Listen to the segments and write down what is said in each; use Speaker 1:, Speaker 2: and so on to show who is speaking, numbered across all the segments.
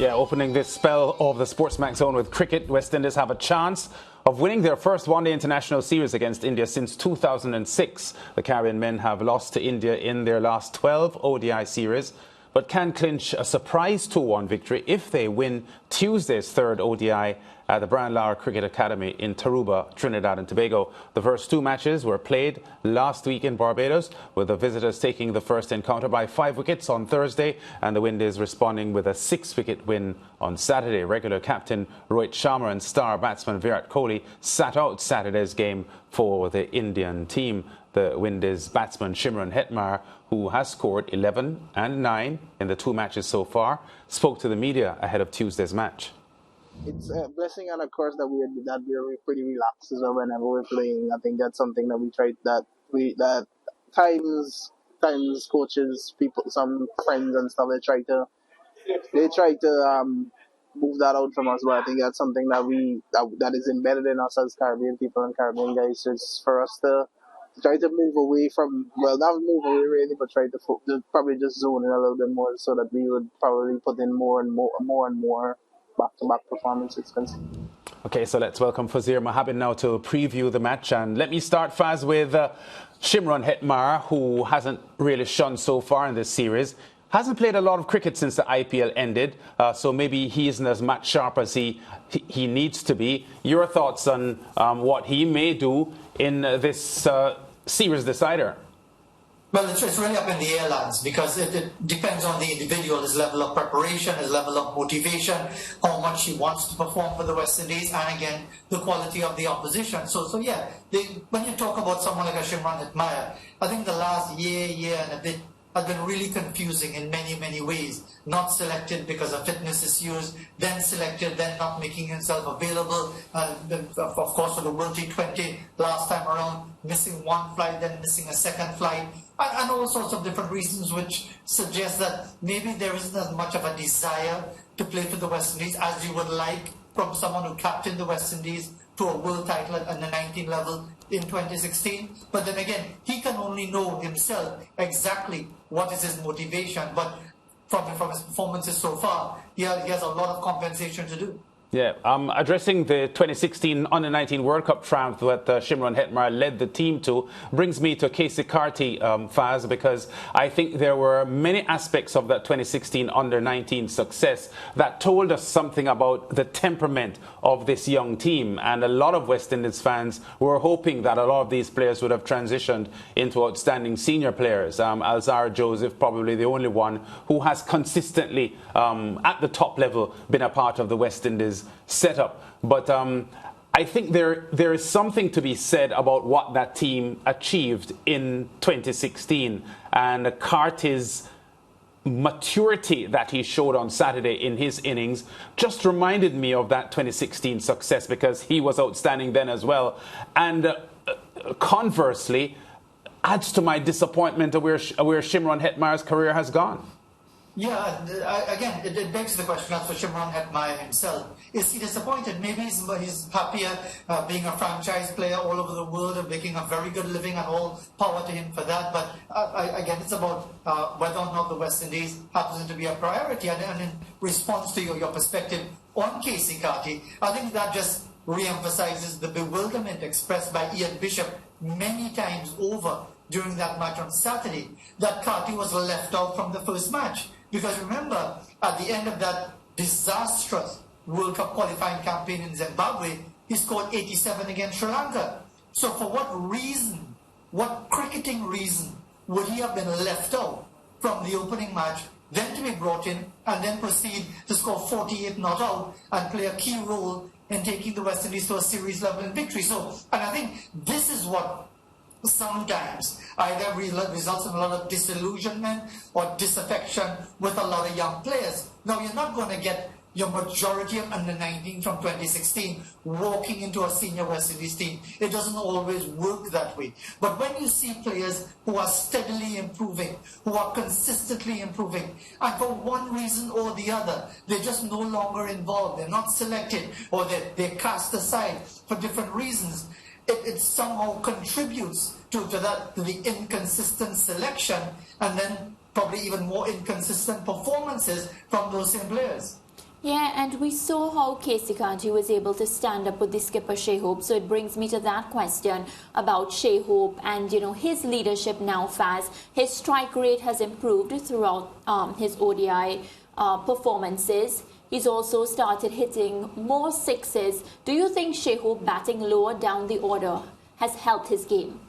Speaker 1: Yeah, opening this spell of the SportsMax zone with cricket, West Indies have a chance of winning their first one-day international series against India since 2006. The Caribbean men have lost to India in their last 12 ODI series, but can clinch a surprise 2-1 victory if they win Tuesday's third ODI at the Brian Lara Cricket Academy in Tarouba, Trinidad and Tobago. The first two matches were played last week in Barbados, with the visitors taking the first encounter by 5 wickets on Thursday, and the Windies responding with a 6-wicket win on Saturday. Regular captain Rohit Sharma and star batsman Virat Kohli sat out Saturday's game for the Indian team. The Windies batsman Shimron Hetmyer, who has scored 11 and 9 in the 2 matches so far, spoke to the media ahead of Tuesday's match.
Speaker 2: It's a blessing and a curse that we're pretty relaxed as well whenever we're playing. I think that's something that that times coaches, people, some friends and stuff, they try to move that out from us. But I think that's something that is embedded in us as Caribbean people and Caribbean guys. It's for us to try to move away from, well, not move away really, but try to probably just zone in a little bit more, so that we would probably put in more and more back-to-back performances.
Speaker 1: Okay, so let's welcome Fazir Mohabin now to preview the match. And let me start, Faz, with Shimron Hetmyer, who hasn't really shone so far in this series. Hasn't played a lot of cricket since the IPL ended, so maybe he isn't as much sharp as he needs to be. Your thoughts on what he may do in this series decider?
Speaker 3: Well, it's really up in the air, lads, because it depends on the individual, his level of preparation, his level of motivation, how much he wants to perform for the West Indies, and again, the quality of the opposition. So yeah, when you talk about someone like a Shimron Hetmyer, I think the last year and a bit has been really confusing in many ways. Not selected because of fitness issues, then selected, then not making himself available. Of course, for the World T20 last time around, missing one flight, then missing a second flight, and all sorts of different reasons which suggest that maybe there isn't as much of a desire to play for the West Indies as you would like from someone who captained the West Indies to a world title at the 19 level in 2016. But then again, he can only know himself exactly what is his motivation. But from his performances so far, he has a lot of compensation to do.
Speaker 1: Yeah, addressing the 2016 Under-19 World Cup triumph that Shimron Hetmyer led the team to brings me to Casey Carty, Faz, because I think there were many aspects of that 2016 Under-19 success that told us something about the temperament of this young team. And a lot of West Indies fans were hoping that a lot of these players would have transitioned into outstanding senior players. Alzara Joseph, probably the only one who has consistently, at the top level, been a part of the West Indies setup. But I think there is something to be said about what that team achieved in 2016, and Carty's maturity that he showed on Saturday in his innings just reminded me of that 2016 success, because he was outstanding then as well, and conversely adds to my disappointment of where Shimron Hetmyer's career has gone.
Speaker 3: Yeah, again, it begs the question as for Shimron Hetmyer himself. Is he disappointed? Maybe he's happier being a franchise player all over the world and making a very good living, and all power to him for that. But again, it's about whether or not the West Indies happens to be a priority. And in response to your perspective on Casey Carty, I think that just re-emphasizes the bewilderment expressed by Ian Bishop many times over during that match on Saturday, that Carty was left out from the first match. Because remember, at the end of that disastrous World Cup qualifying campaign in Zimbabwe, he scored 87 against Sri Lanka. So for what reason, what cricketing reason, would he have been left out from the opening match, then to be brought in, and then proceed to score 48 not out and play a key role in taking the West Indies to a series level in victory? So, and I think this is what sometimes either results in a lot of disillusionment or disaffection with a lot of young players. Now, you're not going to get your majority of under-19 from 2016 walking into a senior West Indies team. It doesn't always work that way. But when you see players who are steadily improving, who are consistently improving, and for one reason or the other, they're just no longer involved, they're not selected, or they're cast aside for different reasons, it somehow contributes to the inconsistent selection, and then probably even more inconsistent performances from those same players.
Speaker 4: Yeah, and we saw how Casey County was able to stand up with the skipper Shea Hope. So it brings me to that question about Shea Hope and, his leadership now, Faz. His strike rate has improved throughout his ODI performances. He's also started hitting more sixes. Do you think Shea Hope batting lower down the order has helped his game?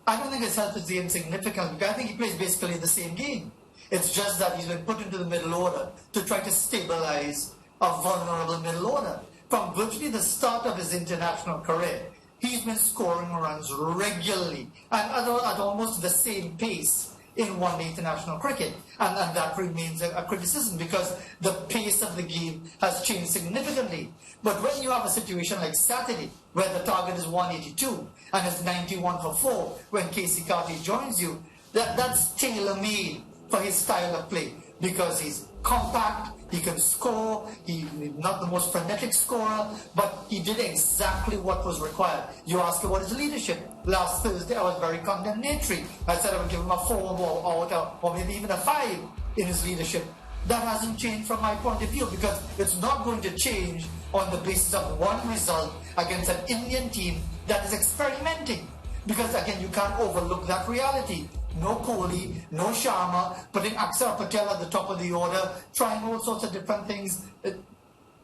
Speaker 3: I don't think it's helped his game significantly. I think he plays basically the same game. It's just that he's been put into the middle order to try to stabilize a vulnerable middle order. From virtually the start of his international career, he's been scoring runs regularly and at almost the same pace in one-day international cricket. And that remains a criticism because the pace of the game has changed significantly. But when you have a situation like Saturday, where the target is 182 and it's 91 for 4 when Casey Carty joins you, that's tailor-made for his style of play because he's compact, he can score, he's not the most frenetic scorer, but he did exactly what was required. You ask about his leadership. Last Thursday, I was very condemnatory. I said I would give him a 4 or maybe even a 5 in his leadership. That hasn't changed from my point of view because it's not going to change on the basis of one result against an Indian team that is experimenting. Because again, you can't overlook that reality. No Kohli, no Sharma, putting Akshar Patel at the top of the order, trying all sorts of different things.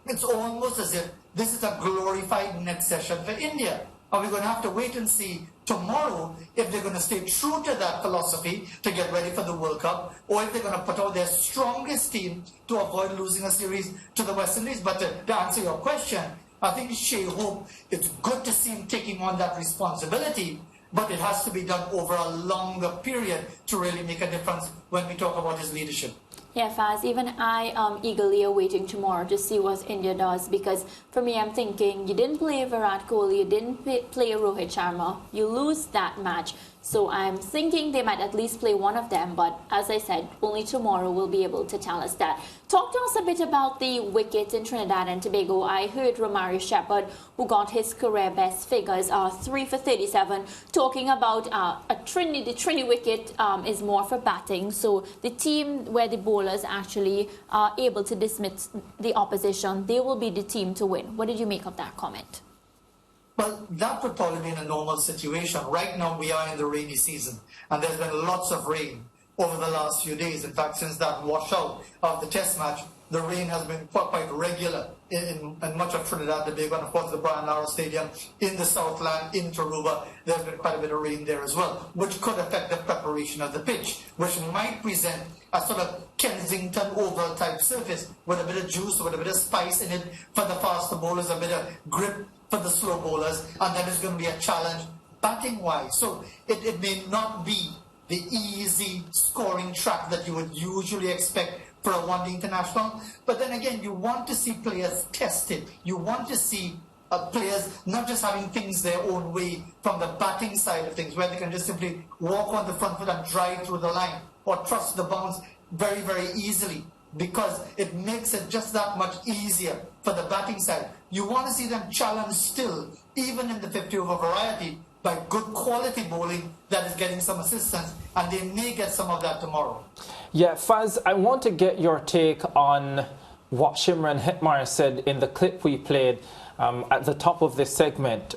Speaker 3: It's almost as if this is a glorified next session for India. Are we going to have to wait and see tomorrow if they're going to stay true to that philosophy to get ready for the World Cup, or if they're going to put out their strongest team to avoid losing a series to the West Indies? But to answer your question, I think Shea Hope, it's good to see him taking on that responsibility, but it has to be done over a longer period to really make a difference when we talk about his leadership.
Speaker 4: Yeah, Faz, even I am eagerly awaiting tomorrow to see what India does because for me, I'm thinking you didn't play Virat Kohli, you didn't play Rohit Sharma, you lose that match. So I'm thinking they might at least play one of them, but as I said, only tomorrow will be able to tell us that. Talk to us a bit about the wickets in Trinidad and Tobago. I heard Romario Shepherd, who got his career best figures, 3 for 37, talking about the Trini wicket is more for batting. So the team where the bowlers actually are able to dismiss the opposition, they will be the team to win. What did you make of that comment?
Speaker 3: Well, that would probably be in a normal situation. Right now, we are in the rainy season, and there's been lots of rain over the last few days. In fact, since that washout of the test match, the rain has been quite regular in much of Trinidad and Tobago, and of course the Brian Lara Stadium in the Southland, in Tarouba. There's been quite a bit of rain there as well, which could affect the preparation of the pitch, which might present a sort of Kensington Oval type surface with a bit of juice, with a bit of spice in it for the faster bowlers, a bit of grip for the slow bowlers, and that is going to be a challenge batting-wise. So it may not be the easy scoring track that you would usually expect for a one-day international. But then again, you want to see players tested. You want to see players not just having things their own way from the batting side of things, where they can just simply walk on the front foot and drive through the line or trust the bounce very, very easily, because it makes it just that much easier for the batting side. You want to see them challenge still, even in the 50-over variety, by good quality bowling that is getting some assistance, and they may get some of that tomorrow.
Speaker 5: Yeah, Faz, I want to get your take on what Shimron Hetmyer said in the clip we played at the top of this segment,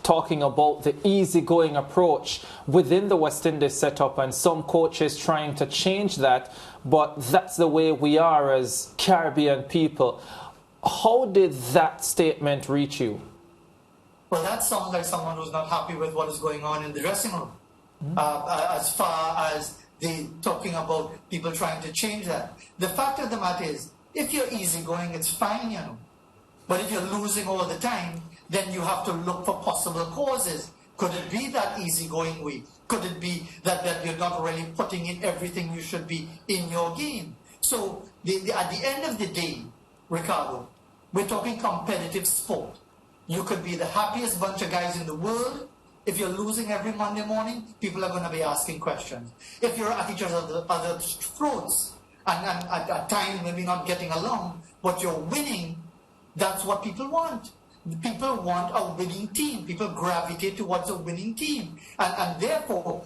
Speaker 5: talking about the easygoing approach within the West Indies setup and some coaches trying to change that, but that's the way we are as Caribbean people. How did that statement reach you?
Speaker 3: Well, that sounds like someone who's not happy with what is going on in the dressing room. As far as the talking about people trying to change that. The fact of the matter is, if you're easygoing, it's fine, you know. But if you're losing all the time, then you have to look for possible causes. Could it be that easygoing way? Could it be that you're not really putting in everything you should be in your game? So at the end of the day, Ricardo, we're talking competitive sport. You could be the happiest bunch of guys in the world. If you're losing every Monday morning, people are going to be asking questions. If you're at each other's throats and at times maybe not getting along, but you're winning, that's what people want. People want a winning team. People gravitate towards a winning team. And therefore,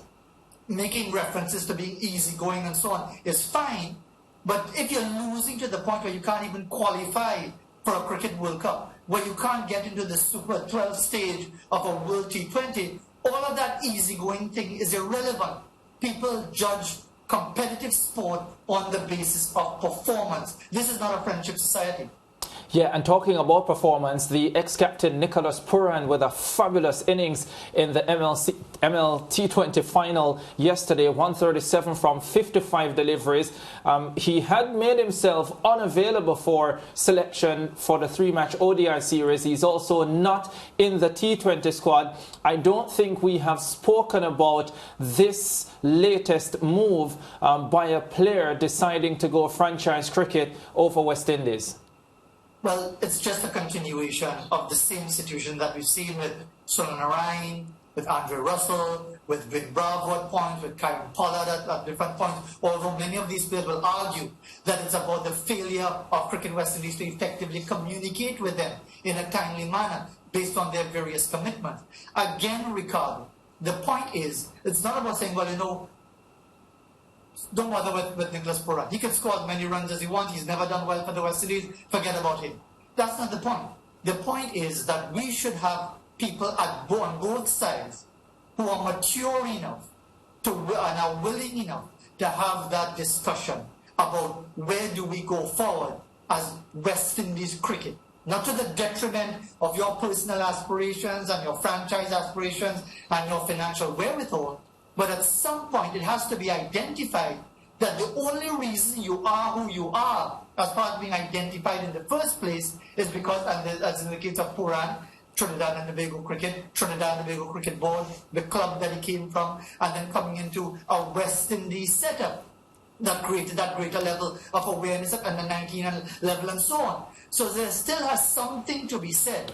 Speaker 3: making references to being easygoing and so on is fine. But if you're losing to the point where you can't even qualify for a Cricket World Cup, where you can't get into the Super 12 stage of a World T20, all of that easygoing thing is irrelevant. People judge competitive sport on the basis of performance. This is not a friendship society.
Speaker 5: Yeah, and talking about performance, the ex-captain Nicholas Pooran with a fabulous innings in the ML T20 final yesterday, 137 from 55 deliveries. He had made himself unavailable for selection for the 3-match ODI series. He's also not in the T20 squad. I don't think we have spoken about this latest move by a player deciding to go franchise cricket over West Indies.
Speaker 3: Well, it's just a continuation of the same situation that we've seen with Sunil Narine, with Andre Russell, with Vin Bravo at points, with Kieron Pollard at different points, although many of these players will argue that it's about the failure of Cricket West Indies to effectively communicate with them in a timely manner based on their various commitments. Again, Ricardo, the point is, it's not about saying, well, you know, don't bother with Nicholas Pooran. He can score as many runs as he wants. He's never done well for the West Indies. Forget about him. That's not the point. The point is that we should have people on both sides who are mature enough and are willing enough to have that discussion about where do we go forward as West Indies cricket. Not to the detriment of your personal aspirations and your franchise aspirations and your financial wherewithal, but at some point it has to be identified that the only reason you are who you are, as far as being identified in the first place, is because, as in the case of Pooran, Trinidad and Tobago Cricket, Trinidad and Tobago Cricket Board, the club that he came from, and then coming into a West Indies setup that created that greater level of awareness at under 19 level and so on. So there still has something to be said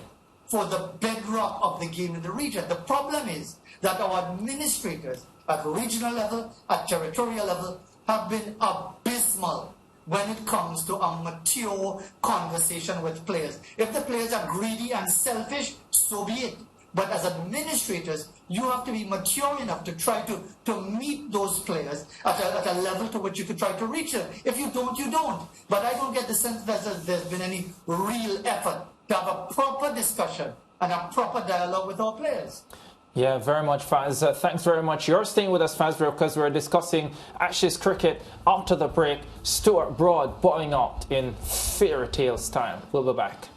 Speaker 3: for the bedrock of the game in the region. The problem is that our administrators at regional level, at territorial level, have been abysmal when it comes to a mature conversation with players. If the players are greedy and selfish, so be it. But as administrators, you have to be mature enough to try to meet those players at a level to which you could try to reach them. If you don't, you don't. But I don't get the sense that there's been any real effort to have a proper discussion and a proper dialogue with our players.
Speaker 5: Yeah, very much, Faz. Thanks very much. You're staying with us, Faz, because we're discussing Ashes cricket after the break. Stuart Broad bowling out in fairy tale style. We'll be back.